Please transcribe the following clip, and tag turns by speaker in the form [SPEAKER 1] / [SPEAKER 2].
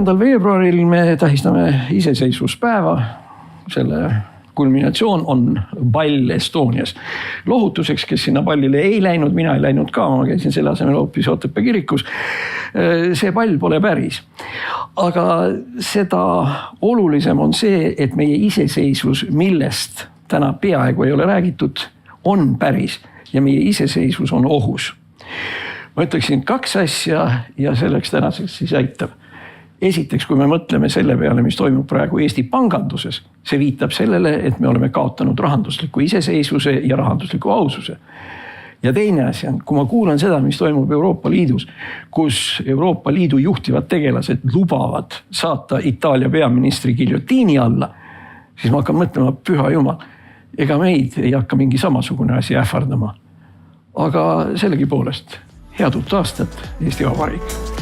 [SPEAKER 1] 4. veebruaril me tähistame iseseisvuspäeva. Selle kulminatsioon on pall Estonias. Lohutuseks, kes sinna pallile ei läinud, mina ei läinud ka, ma käisin selle asemel hoopis Otepää kirikus. See pall pole päris. Aga seda olulisem on see, et meie iseseisvus, millest täna peaaegu ei ole räägitud, on päris ja meie iseseisvus on ohus. Ma ütleksin 2 asja ja selleks tänaseks siis aitab. Esiteks, kui me mõtleme selle peale, mis toimub praegu Eesti panganduses, see viitab sellele, et me oleme kaotanud rahandusliku iseseisvuse ja rahandusliku aususe. Ja teine asi on, kui ma kuulan seda, mis toimub Euroopa Liidus, kus Euroopa Liidu juhtivad tegelased lubavad saata Itaalia peaministri giljotiini alla, siis ma hakkan mõtlema, püha jumal, ega meid ei hakka mingi samasugune asi ähvardama. Aga sellegi poolest, head uut aastat, Eesti Vabariik!